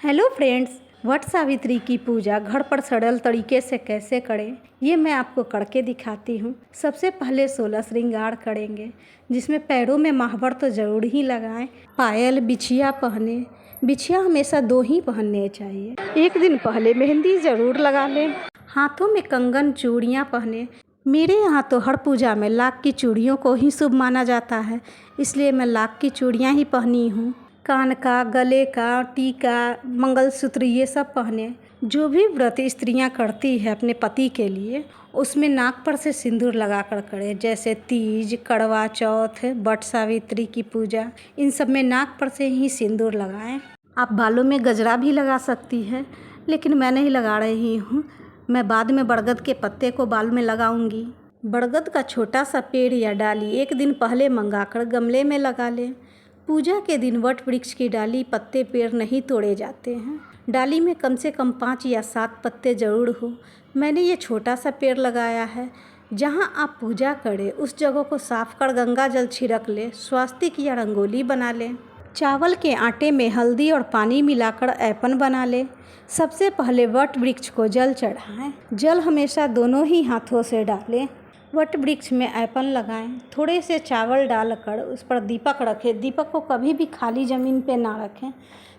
Hello friends, Vat Savitri की पूजा घर पर सरल तरीके से कैसे करें ये मैं आपको करके दिखाती हूँ। सबसे पहले 16 श्रृंगार करेंगे, जिसमें पैरों में महावर तो ज़रूर ही लगाएं। पायल बिछिया पहने, बिछिया हमेशा 2 ही पहनने चाहिए। एक दिन पहले मेहंदी ज़रूर लगा लें। हाथों में कंगन चूड़ियाँ पहने। मेरे यहाँ तो हर पूजा में लाख की चूड़ियों को ही शुभ माना जाता है, इसलिए मैं लाख की चूड़ियाँ ही पहनी हूँ। कान का, गले का, टीका, मंगलसूत्र ये सब पहने। जो भी व्रत स्त्रियां करती है अपने पति के लिए, उसमें नाक पर से सिंदूर लगा कर करें। जैसे तीज, करवा चौथ, वट सावित्री की पूजा, इन सब में नाक पर से ही सिंदूर लगाएं। आप बालों में गजरा भी लगा सकती है, लेकिन मैं नहीं लगा रही हूँ। मैं बाद में बरगद के पत्ते को बाल में लगाऊंगी। बरगद का छोटा सा पेड़ या डाली एक दिन पहले मंगाकर गमले में लगा लें। पूजा के दिन वट वृक्ष की डाली, पत्ते, पेड़ नहीं तोड़े जाते हैं। डाली में कम से कम 5 या 7 पत्ते ज़रूर हो। मैंने ये छोटा सा पेड़ लगाया है। जहां आप पूजा करें उस जगह को साफ कर गंगा जल छिड़क लें, स्वास्तिक या रंगोली बना लें। चावल के आटे में हल्दी और पानी मिलाकर ऐपन बना लें। सबसे पहले वट वृक्ष को जल चढ़ाएं। जल हमेशा दोनों ही हाथों से डालें। वट वृक्ष में ऐपन लगाएं। थोड़े से चावल डालकर उस पर दीपक रखें। दीपक को कभी भी खाली ज़मीन पे ना रखें।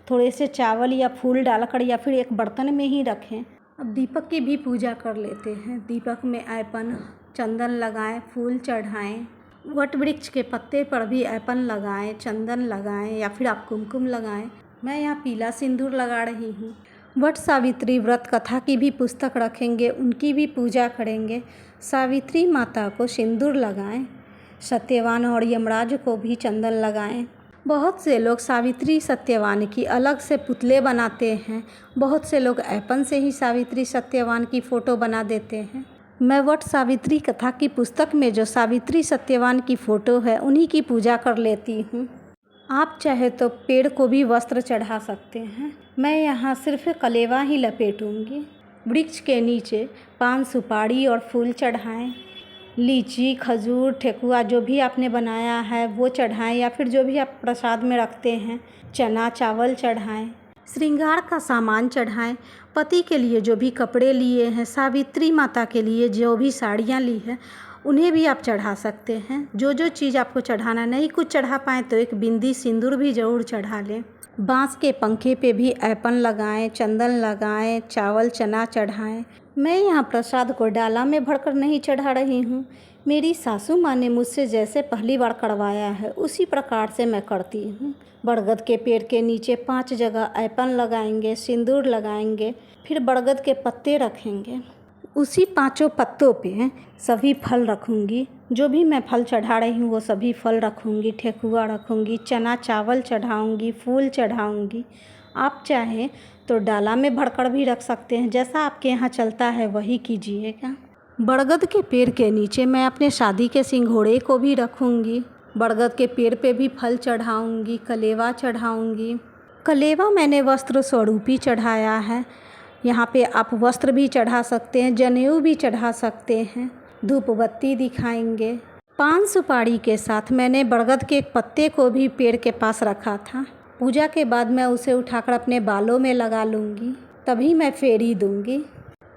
थोड़े से चावल या फूल डालकर या फिर एक बर्तन में ही रखें। अब दीपक की भी पूजा कर लेते हैं। दीपक में ऐपन, चंदन लगाएं, फूल चढ़ाएं। वट वृक्ष के पत्ते पर भी ऐपन लगाएं, चंदन लगाएं या फिर आप कुमकुम लगाएं। मैं यहाँ पीला सिंदूर लगा रही हूँ। वट सावित्री व्रत कथा की भी पुस्तक रखेंगे, उनकी भी पूजा करेंगे। सावित्री माता को सिंदूर लगाएं। सत्यवान और यमराज को भी चंदन लगाएं। बहुत से लोग सावित्री सत्यवान की अलग से पुतले बनाते हैं। बहुत से लोग ऐपन से ही सावित्री सत्यवान की फ़ोटो बना देते हैं। मैं वट सावित्री कथा की पुस्तक में जो सावित्री सत्यवान की फ़ोटो है उन्हीं की पूजा कर लेती हूँ। आप चाहे तो पेड़ को भी वस्त्र चढ़ा सकते हैं। मैं यहाँ सिर्फ कलेवा ही लपेटूंगी। वृक्ष के नीचे पान, सुपारी और फूल चढ़ाएं। लीची, खजूर, ठेकुआ जो भी आपने बनाया है वो चढ़ाएं, या फिर जो भी आप प्रसाद में रखते हैं, चना चावल चढ़ाएं। श्रृंगार का सामान चढ़ाएं। पति के लिए जो भी कपड़े लिए हैं, सावित्री माता के लिए जो भी साड़ियाँ ली हैं, उन्हें भी आप चढ़ा सकते हैं। जो जो चीज़ आपको चढ़ाना, नहीं कुछ चढ़ा पाएँ तो एक बिंदी सिंदूर भी ज़रूर चढ़ा लें। बांस के पंखे पे भी ऐपन लगाएं, चंदन लगाएं, चावल चना चढ़ाएं। मैं यहाँ प्रसाद को डाला में भरकर नहीं चढ़ा रही हूँ। मेरी सासू माँ ने मुझसे जैसे पहली बार करवाया है उसी प्रकार से मैं करती हूँ। बरगद के पेड़ के नीचे 5 जगह ऐपन लगाएंगे, सिंदूर लगाएंगे, फिर बरगद के पत्ते रखेंगे। उसी 5 पत्तों पे सभी फल रखूँगी। जो भी मैं फल चढ़ा रही हूँ वो सभी फल रखूँगी। ठेकुआ रखूँगी, चना चावल चढ़ाऊँगी, फूल चढ़ाऊँगी। आप चाहें तो डाला में भरकर भी रख सकते हैं। जैसा आपके यहाँ चलता है वही कीजिएगा। बरगद के पेड़ के नीचे मैं अपने शादी के सिंघोड़े को भी रखूँगी। बरगद के पेड़ पे भी फल चढ़ाऊँगी, कलेवा चढ़ाऊँगी। कलेवा मैंने वस्त्र स्वरूप ही चढ़ाया है। यहाँ पे आप वस्त्र भी चढ़ा सकते हैं, जनेऊ भी चढ़ा सकते हैं। धूप बत्ती दिखाएंगे। पान सुपारी के साथ मैंने बरगद के एक पत्ते को भी पेड़ के पास रखा था। पूजा के बाद मैं उसे उठाकर अपने बालों में लगा लूँगी, तभी मैं फेरी दूँगी।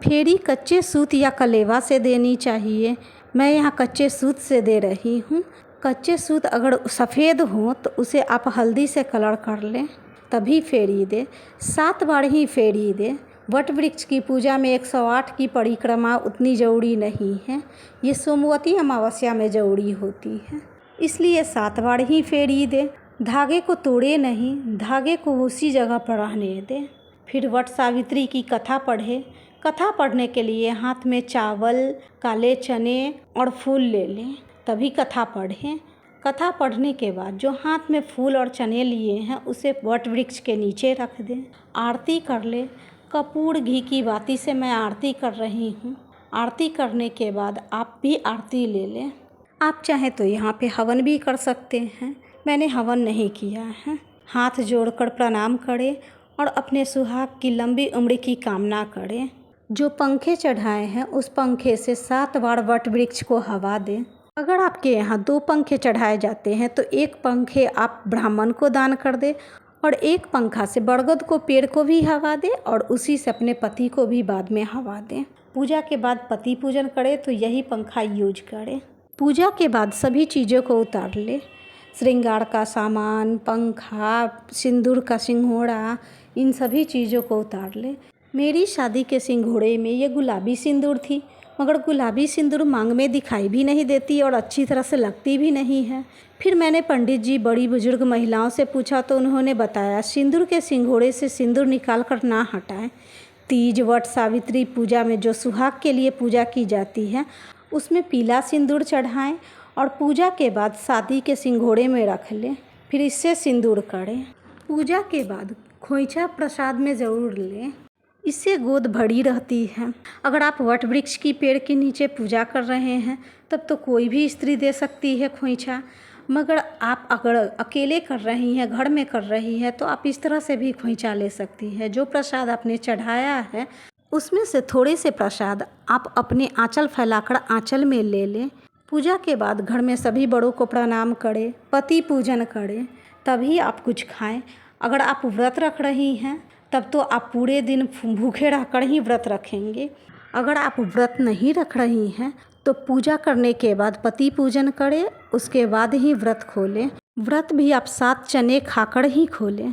फेरी कच्चे सूत या कलेवा से देनी चाहिए। मैं यहाँ कच्चे सूत से दे रही हूँ। कच्चे सूत अगर सफ़ेद हो तो उसे आप हल्दी से कलर कर लें, तभी फेरी दे। 7 बार ही फेरी दे। वट वृक्ष की पूजा में 108 की परिक्रमा उतनी ज़रूरी नहीं है। ये सोमवती अमावस्या में ज़रूरी होती है, इसलिए 7 बार ही फेरी दे। धागे को तोड़े नहीं, धागे को उसी जगह पर रहने दे। फिर वट सावित्री की कथा पढ़े। कथा पढ़ने के लिए हाथ में चावल, काले चने और फूल ले लें, तभी कथा पढ़ें। कथा पढ़ने के बाद जो हाथ में फूल और चने लिए हैं उसे वट वृक्ष के नीचे रख दें। आरती कर ले। कपूर घी की बाती से मैं आरती कर रही हूँ। आरती करने के बाद आप भी आरती ले लें। आप चाहें तो यहाँ पे हवन भी कर सकते हैं। मैंने हवन नहीं किया है। हाथ जोड़कर प्रणाम करें और अपने सुहाग की लंबी उम्र की कामना करें। जो पंखे चढ़ाए हैं उस पंखे से 7 बार वट वृक्ष को हवा दें। अगर आपके यहाँ 2 पंखे चढ़ाए जाते हैं तो एक पंखे आप ब्राह्मण को दान कर दें और एक पंखा से बरगद को पेड़ को भी हवा दें और उसी से अपने पति को भी बाद में हवा दें। पूजा के बाद पति पूजन करें तो यही पंखा यूज करें। पूजा के बाद सभी चीज़ों को उतार लें, श्रृंगार का सामान, पंखा, सिंदूर का सिंघोड़ा, इन सभी चीज़ों को उतार लें। मेरी शादी के सिंघोड़े में ये गुलाबी सिंदूर थी, मगर गुलाबी सिंदूर मांग में दिखाई भी नहीं देती और अच्छी तरह से लगती भी नहीं है। फिर मैंने पंडित जी, बड़ी बुजुर्ग महिलाओं से पूछा तो उन्होंने बताया सिंदूर के सिंघोड़े से सिंदूर निकाल कर ना हटाएं। तीज, वट, सावित्री पूजा में जो सुहाग के लिए पूजा की जाती है उसमें पीला सिंदूर चढ़ाएं और पूजा के बाद शादी के सिंघोड़े में रख लें, फिर इससे सिंदूर करें। पूजा के बाद खोइचा प्रसाद में ज़रूर लें, इससे गोद भरी रहती है। अगर आप वट वृक्ष की पेड़ के नीचे पूजा कर रहे हैं तब तो कोई भी स्त्री दे सकती है खोइचा, मगर आप अगर अकेले कर रही हैं, घर में कर रही हैं, तो आप इस तरह से भी खोइचा ले सकती है। जो प्रसाद आपने चढ़ाया है उसमें से थोड़े से प्रसाद आप अपने आंचल फैलाकर आंचल में ले लें। पूजा के बाद घर में सभी बड़ों को प्रणाम करें, पति पूजन करें, तभी आप कुछ खाएं। अगर आप व्रत रख रही हैं तब तो आप पूरे दिन भूखे रहकर ही व्रत रखेंगे। अगर आप व्रत नहीं रख रही हैं तो पूजा करने के बाद पति पूजन करें, उसके बाद ही व्रत खोलें। व्रत भी आप 7 चने खाकर ही खोलें।